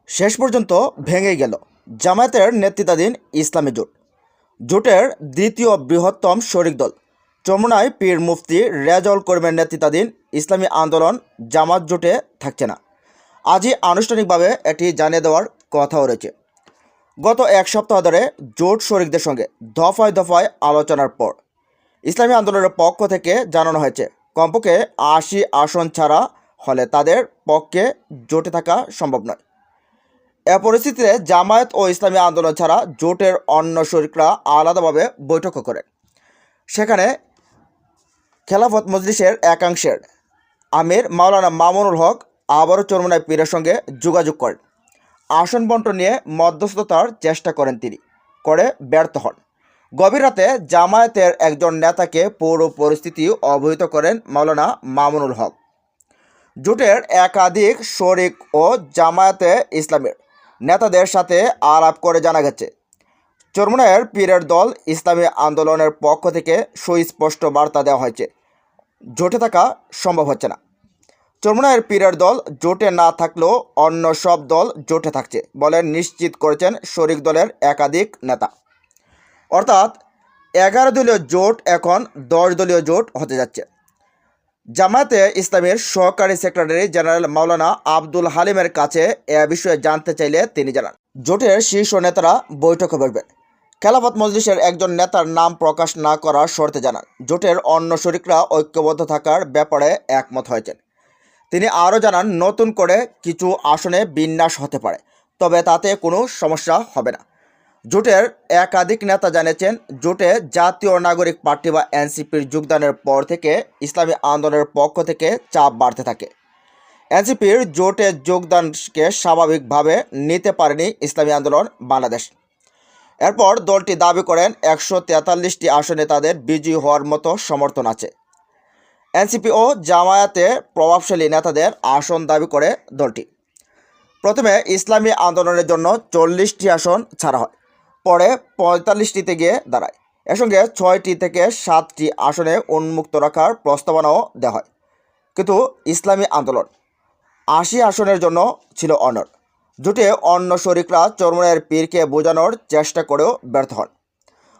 শেষ পর্যন্ত ভেঙে গেল জামায়াতের নেতৃত্বাধীন ইসলামী জোট। জোটের দ্বিতীয় বৃহত্তম শরিক দল চরমোনাই পীর মুফতি রেজাউল করিমের নেতৃত্বাধীন ইসলামী আন্দোলন জামাত জোটে থাকছে না। আজই আনুষ্ঠানিকভাবে এটি জানিয়ে দেওয়ার কথাও রয়েছে। গত এক সপ্তাহ ধরে জোট শরিকদের সঙ্গে দফায় দফায় আলোচনার পর ইসলামী আন্দোলনের পক্ষ থেকে জানানো হয়েছে কমপক্ষে ৮০ আসন ছাড়া হলে তাদের পক্ষে জোটে থাকা সম্ভব নয়। এ পরিস্থিতিতে জামায়াত ও ইসলামী আন্দোলন ছাড়া জোটের অন্য শরিকরা আলাদাভাবে বৈঠকও করেন। সেখানে খেলাফত মজলিসের একাংশের আমির মাওলানা মামুনুল হক আবারও চরমোনাই পীরের সঙ্গে যোগাযোগ করেন। আসন বন্টন নিয়ে মধ্যস্থতার চেষ্টা করেন তিনি, করে ব্যর্থ হন। গভীর রাতে জামায়াতের একজন নেতাকে পুরো পরিস্থিতি অবহিত করেন মাওলানা মামুনুল হক। জোটের একাধিক শরিক ও জামায়াতে ইসলামের নেতাদের সাথে আলাপ করে জানা গেছে চরমোনাইয়ের পীরের দল ইসলামী আন্দোলনের পক্ষ থেকে সুস্পষ্ট বার্তা দেওয়া হয়েছে জোটে থাকা সম্ভব হচ্ছে না। চরমোনাইয়ের পীরের দল জোটে না থাকলেও অন্য সব দল জোটে থাকছে বলে নিশ্চিত করেছেন শরিক দলের একাধিক নেতা। অর্থাৎ 11 দলীয় জোট এখন 10 দলীয় জোট হতে যাচ্ছে। জামায়াতে ইসলামের সহকারী সেক্রেটারি জেনারেল মাওলানা আব্দুল হালিমের কাছে এ বিষয়ে জানতে চাইলে তিনি জানান, জোটের শীর্ষ নেতারা বৈঠকে বসবেন। খেলাফত মজলিসের একজন নেতার নাম প্রকাশ না করার শর্তে জানান, জোটের অন্য শরিকরা ঐক্যবদ্ধ থাকার ব্যাপারে একমত হয়েছেন। তিনি আরও জানান, নতুন করে কিছু আসনে বিন্যাস হতে পারে, তবে তাতে কোনো সমস্যা হবে না। জোটের একাধিক নেতা জানিয়েছেন, জোটে জাতীয় নাগরিক পার্টি বা এনসিপির যোগদানের পর থেকে ইসলামী আন্দোলনের পক্ষ থেকে চাপ বাড়তে থাকে। এনসিপির জোটে যোগদানকে স্বাভাবিকভাবে নিতে পারেনি ইসলামী আন্দোলন বাংলাদেশ। এরপর দলটি দাবি করেন 143টি আসনে তাদের বিজয়ী হওয়ার মতো সমর্থন আছে। এনসিপি ও জামায়াতে প্রভাবশালী নেতাদের আসন দাবি করে দলটি। প্রথমে ইসলামী আন্দোলনের জন্য 40টি আসন ছাড়া হয়, পরে 45টিতে গিয়ে দাঁড়ায়। এর সঙ্গে 6টি থেকে 7টি আসনে উন্মুক্ত রাখার প্রস্তাবনাও দেওয়া হয়। কিন্তু ইসলামী আন্দোলন 80 আসনের জন্য ছিল অনড়। জোটে অন্য শরিকরা চরমোনাইয়ের পীরকে বোঝানোর চেষ্টা করেও ব্যর্থ হন।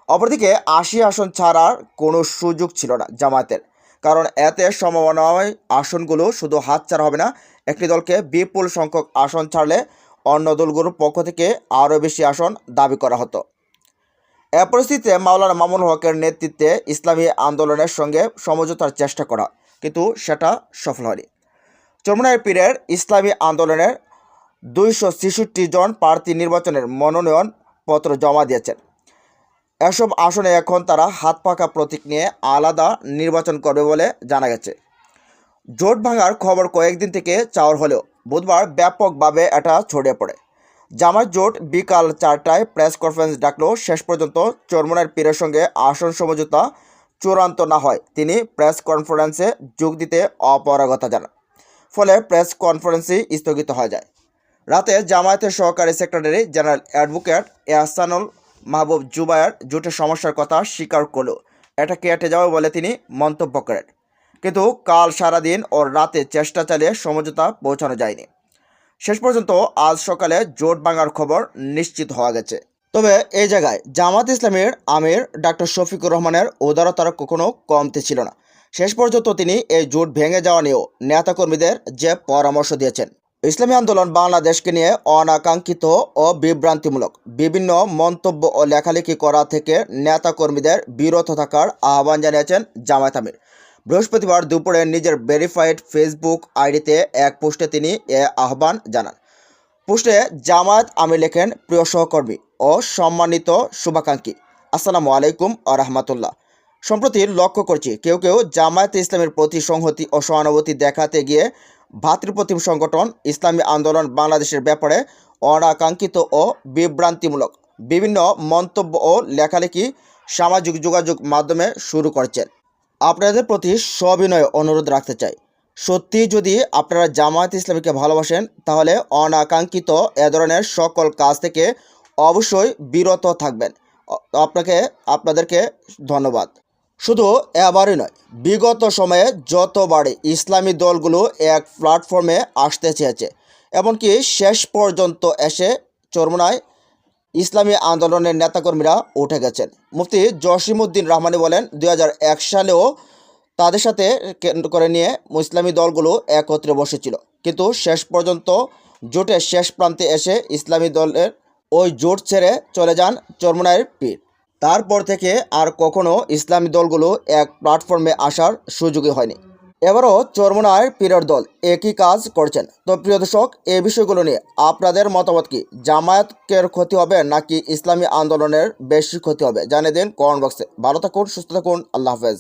অপরদিকে 80 আসন ছাড়ার কোনো সুযোগ ছিল না জামায়াতের, কারণ এতে সমমনায় আসনগুলো শুধু হাতছাড়া হবে না, একটি দলকে বিপুল সংখ্যক আসন ছাড়লে অন্য দলগুলোর পক্ষ থেকে আরও বেশি আসন দাবি করা হতো। এ পরিস্থিতিতে মাওলানা মামুনুল হকের নেতৃত্বে ইসলামী আন্দোলনের সঙ্গে সমঝোতার চেষ্টা করা, কিন্তু সেটা সফল হয়নি। চরমোনাইয়ের পীরের ইসলামী আন্দোলনের 266 জন প্রার্থী নির্বাচনের মনোনয়ন পত্র জমা দিয়েছেন। এসব আসনে এখন তারা হাত পাকা প্রতীক নিয়ে আলাদা নির্বাচন করবে বলে জানা গেছে। জোট ভাঙার খবর কয়েকদিন থেকে চাওয়ার হলেও বুধবার ব্যাপকভাবে এটা ছড়িয়ে পড়ে। জামায়াত জোট বিকাল 4টায় প্রেস কনফারেন্স ডাকলেও শেষ পর্যন্ত চরমোনাইয়ের পীরের সঙ্গে আসন সমঝোতা চূড়ান্ত না হয় তিনি প্রেস কনফারেন্সে যোগ দিতে অপারগতা জানান। ফলে প্রেস কনফারেন্সই স্থগিত হয়ে যায়। রাতে জামায়াতের সহকারী সেক্রেটারি জেনারেল অ্যাডভোকেট এহসানুল মাহবুব জুবায়ের জোটের সমস্যার কথা স্বীকার করলেও এটা কেটে যাবে বলে তিনি মন্তব্য করেন। কিন্তু কাল সারাদিন ও রাতে চেষ্টা চালিয়ে সমঝোতা পৌঁছানো যায়নি। শেষ পর্যন্ত আজ সকালে জোট ভাঙার খবর নিশ্চিত হওয়া গেছে। তবে এই জায়গায় জামাত ইসলামীর আমির ডক্টর শফিকুর রহমানের উদারতার কখনো কমতি ছিল না। শেষ পর্যন্ত তিনি এই জোট ভেঙে যাওয়া নিয়েও নেতাকর্মীদের যে পরামর্শ দিয়েছেন। ইসলামী আন্দোলন বাংলাদেশকে নিয়ে অনাকাঙ্ক্ষিত ও বিভ্রান্তিমূলক বিভিন্ন মন্তব্য ও লেখালেখি করা থেকে নেতাকর্মীদের বিরত থাকার আহ্বান জানিয়েছেন জামায়াত আমির। বৃহস্পতিবার দুপুরে নিজের ভেরিফাইড ফেসবুক আইডিতে এক পোস্টে তিনি এ আহ্বান জানান। পোস্টে জামায়াত আমির লেখেন, প্রিয় সহকর্মী ও সম্মানিত শুভাকাঙ্ক্ষী, আসসালামু আলাইকুম আ রহমতুল্লাহ। সম্প্রতি লক্ষ্য করছি কেউ কেউ জামায়াতে ইসলামের প্রতি সংহতি ও সহানুভূতি দেখাতে গিয়ে ভাতৃপ্রতিম সংগঠন ইসলামী আন্দোলন বাংলাদেশের ব্যাপারে অনাকাঙ্ক্ষিত ও বিভ্রান্তিমূলক বিভিন্ন মন্তব্য ও লেখালেখি সামাজিক যোগাযোগ মাধ্যমে শুরু করছেন। আপনাদের প্রতি সবিনয় অনুরোধ রাখতে চাই, সত্যি যদি আপনারা জামায়াত ইসলামীকে ভালোবাসেন তাহলে অনাকাঙ্ক্ষিত এ ধরনের সকল কাজ থেকে অবশ্যই বিরত থাকবেন। আপনাদেরকে ধন্যবাদ। শুধু এবারই নয়, বিগত সময়ে যতবারই ইসলামী দলগুলো এক প্ল্যাটফর্মে আসতে চেয়েছে এমনকি শেষ পর্যন্ত এসে চরমোনাই ইসলামী আন্দোলনের নেতাকর্মীরা উঠে গেছেন। মুফতি জসিমউদ্দিন রহমানী বলেন, 2001 সালেও তাদের সাথে কেন্দ্র করে নিয়ে ইসলামী দলগুলো একত্রে বসেছিল, কিন্তু শেষ পর্যন্ত জোটের শেষ প্রান্তে এসে ইসলামী দলের ওই জোট ছেড়ে চলে যান চরমোনাইয়ের পীর। তারপর থেকে আর কখনো ইসলামী দলগুলো এক প্ল্যাটফর্মে আসার সুযোগই হয়নি। এবারও চরমোনাইয়ের পীরের দল একই কাজ করছেন। তো প্রিয় দর্শক, এই বিষয়গুলো নিয়ে আপনাদের মতামত কি? জামায়াতের ক্ষতি হবে নাকি ইসলামী আন্দোলনের বেশি ক্ষতি হবে? জানিয়ে দিন কমেন্ট বক্সে। ভালো থাকুন, সুস্থ থাকুন, আল্লাহ হাফেজ।